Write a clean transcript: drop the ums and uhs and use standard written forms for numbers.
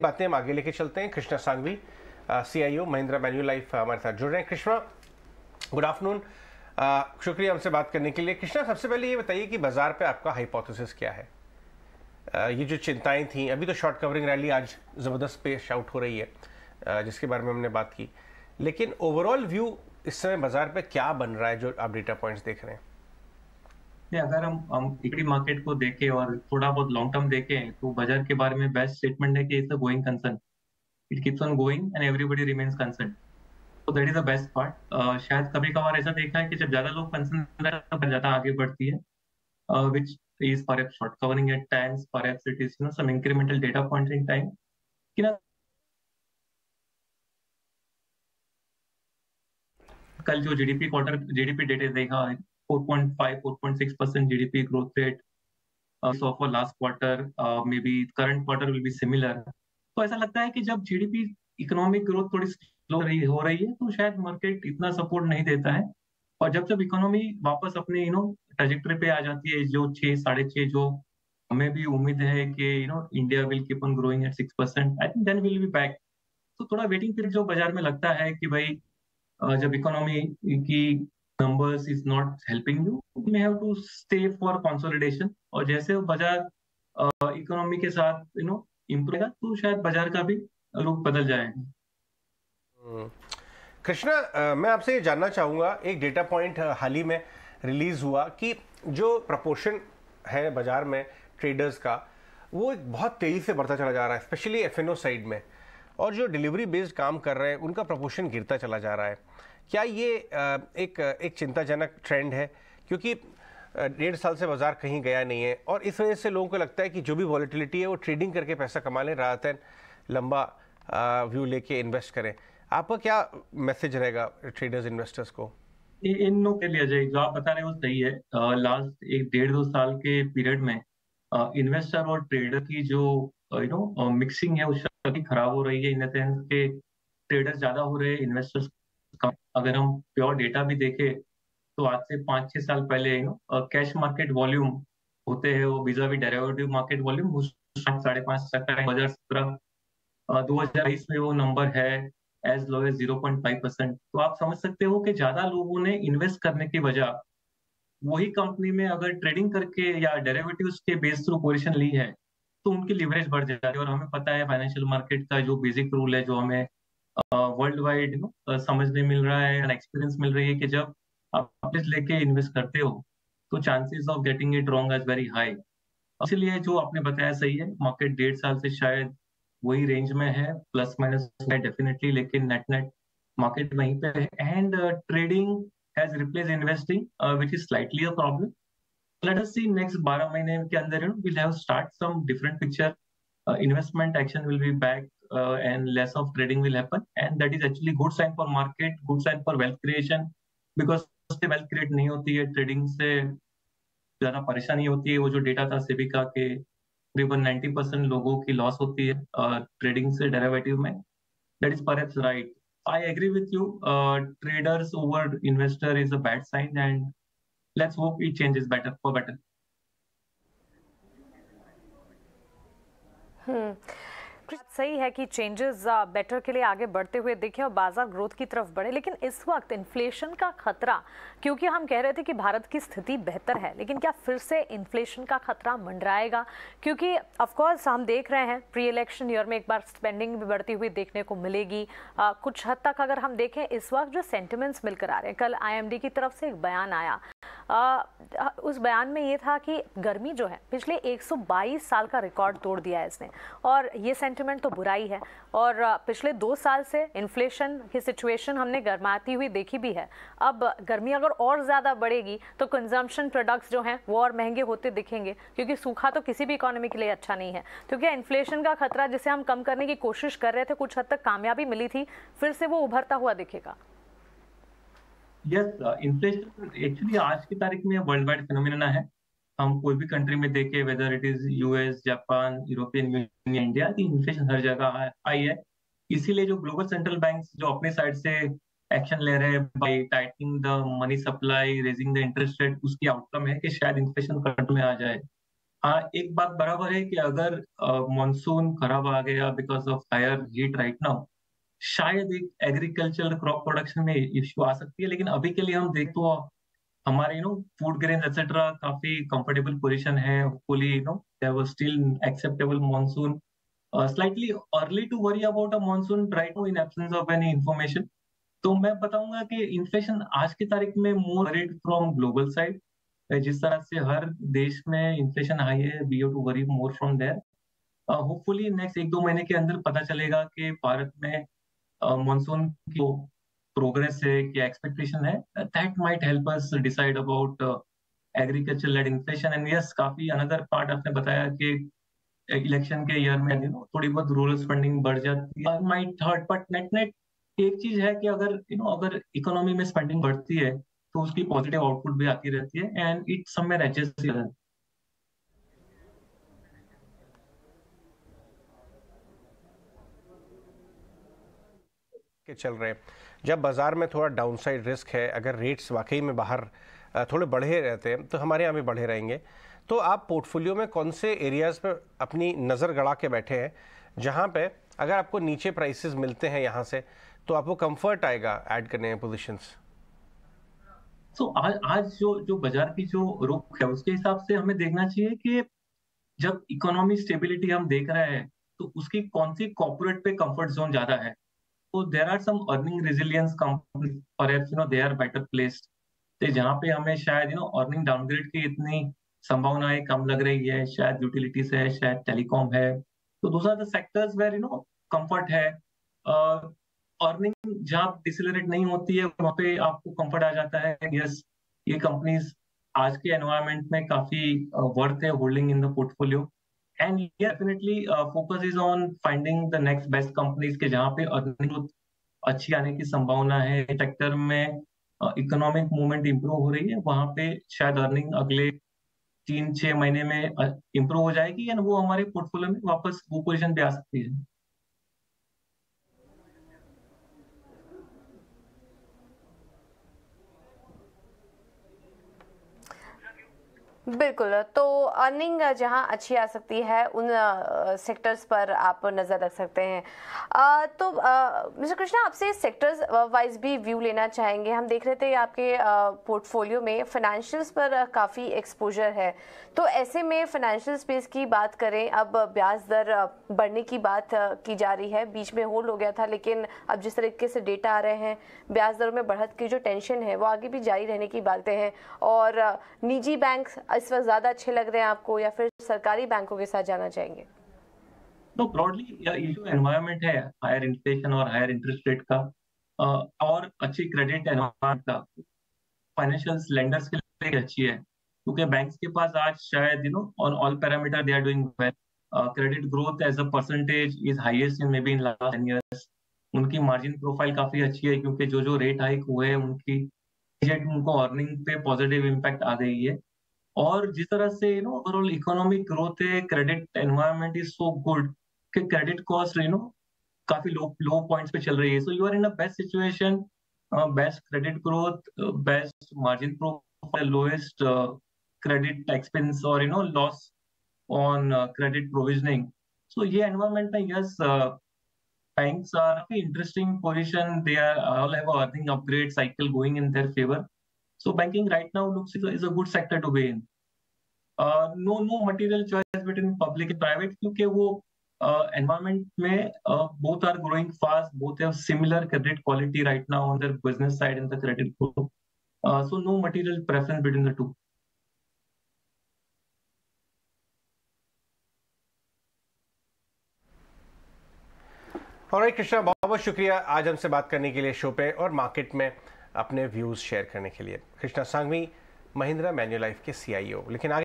बातें हम आगे लेके चलते हैं। कृष्णा सांघवी, CIO महिंद्रा मैन्युलाइफ हमारे साथ जुड़ रहे हैं। कृष्णा, गुड आफ्टरनून, शुक्रिया हमसे बात करने के लिए। कृष्णा, सबसे पहले ये बताइए कि बाजार पे आपका हाइपोथेसिस क्या है? ये जो चिंताएं थी, अभी तो शॉर्ट कवरिंग रैली आज ज़बरदस्त पेश आउट हो रही है, जिसके बारे में हमने बात की, लेकिन ओवरऑल व्यू इस समय बाजार पे क्या बन रहा है जो आप डेटा पॉइंट्स देख रहे हैं? अगर हम इक्विटी मार्केट को देखें और थोड़ा बहुत लॉन्ग टर्म देखें तो बाजार के बारे में बेस्ट स्टेटमेंट है कि it's a going concern. It keeps on going and everybody remains concern. तो that is the best part. शायद कभी कभार ऐसा देखा है कि जब ज्यादा लोग कंसर्न रहते हैं तो ज्यादा आगे बढ़ती है, which is perhaps short covering at times, perhaps it is some incremental data points in time कि ना कल जो जीडीपी डेटा देखा 4.5 4.6% GDP growth rate saw for last quarter, maybe current quarter will be similar। तो ऐसा लगता है कि जब जीडीपी इकोनॉमिक ग्रोथ थोड़ी स्लो हो रही है तो शायद मार्केट इतना सपोर्ट नहीं देता है। और जब जब इकोनॉमी वापस अपने ट्रेजेक्टरी पे आ जाती है, जो 6 6.5 जो हमें भी उम्मीद है कि India will keep on growing at 6%, I think then will be back. तो थोड़ा वेटिंग पीरियड जो बाजार में लगता है कि भाई जब इकोनॉमी की numbers is not helping you, may have to stay for consolidation. और जैसे वो बाजार इकोनॉमी के साथ इम्प्रूव होगा तो शायद बाजार का भी रुख बदल जाएगा। कृष्णा, मैं आपसे ये जानना चाहूँगा, एक डेटा पॉइंट हाल ही में रिलीज़ हुआ कि जो प्रपोर्शन है बाजार में ट्रेडर्स का, वो एक बहुत तेज़ी से बढ़ता चला जा रहा है, स्पेशली F&O साइड में, और जो डिलीवरी बेस्ड काम कर रहे हैं उनका प्रपोर्शन गिरता चला जा रहा है। क्या ये एक चिंताजनक ट्रेंड है? क्योंकि 1.5 साल से बाजार कहीं गया नहीं है और इस वजह से लोगों को लगता है कि जो भी वॉलेटिलिटी है वो ट्रेडिंग करके पैसा कमा लें रात एंड लंबा व्यू लेके इन्वेस्ट करें। आपका क्या मैसेज रहेगा ट्रेडर्स इन्वेस्टर्स को? इन नो के लिए अजय, जो आप बता रहे हो सही है। लास्ट 1 1.5 2 साल के पीरियड में इन्वेस्टर और ट्रेडर की जो मिक्सिंग है उस शक्ल की खराब हो रही है, इन द सेंस के ट्रेडर्स ज्यादा हो रहे हैं, इन्वेस्टर्स कम। अगर हम प्योर डेटा भी देखें तो आज से 5 6 साल पहले कैश मार्केट वॉल्यूम होते हैं वो vis-a-vis डेरिवेटिव मार्केट वॉल्यूम उस 5.5% 2017 2022 में वो नंबर है एज लो एज 0.5%। तो आप समझ सकते हो कि ज्यादा लोगों ने इन्वेस्ट करने की बजाय वही कंपनी में अगर ट्रेडिंग करके या डेरिवेटिव्स के बेस थ्रू पोजीशन ली है तो उनकी लिवरेज बढ़ जाती है। और हमें पता है फाइनेंशियल मार्केट का जो बेसिक रूल है, जो हमें वर्ल्ड वाइड समझने मिल रहा है एंड एक्सपीरियंस मिल रही है कि जब आप लेके इन्वेस्ट करते हो तो chances of getting it wrong is very high. इसीलिए जो आपने बताया सही है, मार्केट 1.5 साल से शायद वही रेंज में है, प्लस माइनस है डेफिनेटली, लेकिन नेट नेट मार्केट वहीं पे है and trading has replace investing, which is slightly a problem. Let us see next 12 महीने के अंदर we'll have start some different picture. Investment action will be back, and less of trading will happen, and that is actually good sign for market, good sign for wealth creation, because से wealth create नहीं होती है, trading से ज्यादा परेशानी होती है। वो जो डेटा था सेबी का कि तकरीबन 90% लोगों की लॉस होती है ट्रेडिंग से डेरिवेटिव में, that is perhaps right. I agree with you, traders over investor is a bad sign and let's hope it changes better for better. सही है कि चेंजेस बेटर के लिए आगे बढ़ते हुए दिखे और बाजार ग्रोथ की तरफ बढ़े, लेकिन इस वक्त इन्फ्लेशन का खतरा, क्योंकि हम कह रहे थे कि भारत की स्थिति बेहतर है, लेकिन क्या फिर से इन्फ्लेशन का खतरा मंडराएगा? क्योंकि ऑफ कोर्स हम देख रहे हैं प्री इलेक्शन ईयर में एक बार स्पेंडिंग भी बढ़ती हुई देखने को मिलेगी। कुछ हद तक अगर हम देखें इस वक्त जो सेंटिमेंट्स मिलकर आ रहे हैं, कल IMD की तरफ से एक बयान आया, उस बयान में ये था कि गर्मी जो है पिछले 122 साल का रिकॉर्ड तोड़ दिया है इसने, और ये सेंटिमेंट तो बुरा ही है। और पिछले 2 साल से इन्फ्लेशन की सिचुएशन हमने गर्माती हुई देखी भी है। अब गर्मी अगर और ज़्यादा बढ़ेगी तो कंजम्पशन प्रोडक्ट्स जो हैं वो और महंगे होते दिखेंगे, क्योंकि सूखा तो किसी भी इकोनॉमी के लिए अच्छा नहीं है। तो क्या इन्फ्लेशन का खतरा जिसे हम कम करने की कोशिश कर रहे थे, कुछ हद तक कामयाबी मिली थी, फिर से वो उभरता हुआ दिखेगा? यस, इन्फ्लेशन एक्चुअली आज की तारीख में वर्ल्ड वाइड फिनोमिना है। हम कोई भी कंट्री में देखें, whether it is US, Japan, European union, India, की इन्फ्लेशन हर जगह आई है। इसीलिए जो ग्लोबल सेंट्रल बैंक्स जो अपने साइड से एक्शन ले रहे हैं by tightening the money supply, raising the interest rate, उसकी आउटकम है कि शायद इन्फ्लेशन कंट्रोल में आ जाए। एक बात बराबर है कि अगर मानसून खराब आ गया because of higher heat right now, शायद एक एग्रीकल्चर क्रॉप प्रोडक्शन में इश्यू आ सकती है, लेकिन अभी के लिए हम देख तो हमारे फूड ग्रेन एक्सेट्रा काफी कंफर्टेबल पोजीशन है। Hopefully there was still acceptable monsoon, slightly early to worry about a monsoon right now in absence of any information. तो मैं बताऊंगा कि इन्फ्लेशन आज की तारीख में more worried from global side. जिस तरह से हर देश में इन्फ्लेशन हाई है, we have to worry more from there. Hopefully next 1-2 महीने के अंदर पता चलेगा कि भारत में मानसून की प्रोग्रेस है, क्या एक्सपेक्टेशन है, that might help us decide about agriculture led inflation. And yes, काफी अनदर पार्ट आपने बताया कि इलेक्शन के ईयर में थोड़ी बहुत रूरल फंडिंग बढ़ जाती है, might hurt, but net net एक चीज है कि अगर अगर इकोनॉमी में स्पेंडिंग बढ़ती है तो उसकी पॉजिटिव आउटपुट भी आती रहती है, एंड इट समवेयर एडजस्ट के चल रहे हैं। जब बाजार में थोड़ा डाउनसाइड रिस्क है, अगर रेट्स वाकई में बाहर थोड़े बढ़े रहते हैं तो हमारे यहाँ भी बढ़े रहेंगे। तो आप पोर्टफोलियो में कौन से एरियाज पे अपनी नज़र गड़ा के बैठे हैं जहाँ पे अगर आपको नीचे प्राइसेस मिलते हैं यहाँ से तो आपको कंफर्ट आएगा ऐड करने में पोजीशंस? तो आज जो बाजार की जो रुख है उसके हिसाब से हमें देखना चाहिए कि जब इकोनॉमी स्टेबिलिटी हम देख रहे हैं तो उसकी कौन सी कॉर्पोरेट पे कंफर्ट जोन ज्यादा है। तो there are some earning resilience companies, perhaps they are better placed. तो जहाँ पे हमें शायद अर्निंग डाउनग्रेड की इतनी संभावनाएं कम लग रही है, शायद यूटिलिटीज है, शायद टेलीकॉम है, तो those are the sectors where comfort है। अर्निंग जहाँ डिसेलरेट नहीं होती है वहां पे आपको कंफर्ट आ जाता है, यस ये कंपनीज आज के एनवायरनमेंट में काफी वर्थ है holding in the portfolio. And definitely focus is on finding the next best companies के जहाँ पे अर्निंग ग्रोथ अच्छी आने की संभावना है, सेक्टर में इकोनॉमिक मूवमेंट इंप्रूव हो रही है, वहां पे शायद अर्निंग अगले 3-6 महीने में इंप्रूव हो जाएगी एंड वो हमारे पोर्टफोलियो में वापस वो पोजीशन पे आ सकती है। बिल्कुल, तो अर्निंग जहां अच्छी आ सकती है उन सेक्टर्स पर आप नज़र रख सकते हैं। तो मिस्टर कृष्णा, आपसे सेक्टर्स वाइज भी व्यू लेना चाहेंगे। हम देख रहे थे आपके पोर्टफोलियो में फाइनेंशियल्स पर काफ़ी एक्सपोजर है, तो ऐसे में फाइनेंशियल स्पेस की बात करें, अब ब्याज दर बढ़ने की बात की जा रही है, बीच में होल्ड हो गया था, लेकिन अब जिस तरीके से डेटा आ रहे हैं ब्याज दरों में बढ़त की जो टेंशन है वो आगे भी जारी रहने की बातें हैं। और निजी बैंक इस वक्त ज्यादा अच्छे लग रहे हैं आपको या फिर सरकारी बैंकों के साथ जाना चाहेंगे? तो ब्रॉडली ये जो एनवायरनमेंट है हायर इन्फ्लेशन और हायर इंटरेस्ट रेट का और अच्छी क्रेडिट एनवायरनमेंट का फाइनेंशियल लेंडर्स के लिए अच्छी है, क्योंकि बैंक्स के पास आज शायद on all parameter they are doing well. Credit growth as a percentage is highest in maybe in last 10 years। उनकी मार्जिन प्रोफाइल काफी अच्छी है क्योंकि जो रेट हाइक हुए हैं उनकी उनको अर्निंग पे पॉजिटिव इम्पैक्ट आ गई है। और जिस तरह से ओवरऑल इकोनॉमिक ग्रोथ है, credit environment is so good कि क्रेडिट कॉस्ट काफी लो पॉइंट्स पे चल रही है। So you are in a best situation, best credit growth, best margin profile, lowest credit expense और loss on credit provisioning. So ये environment में yes banks are in interesting position. They are all have a earning upgrade cycle going in their favor. So banking right now looks is a good sector to be in. No material choice between public and private क्योंकि वो environment में both are growing fast, both have similar credit quality right now on their business side and the credit growth. So no material preference between the two. और कृष्णा, बहुत बहुत शुक्रिया आज हमसे बात करने के लिए शो पे और मार्केट में अपने व्यूज़ शेयर करने के लिए। कृष्णा सांघवी, महिंद्रा मैन्युलाइफ के CIO। लेकिन आगे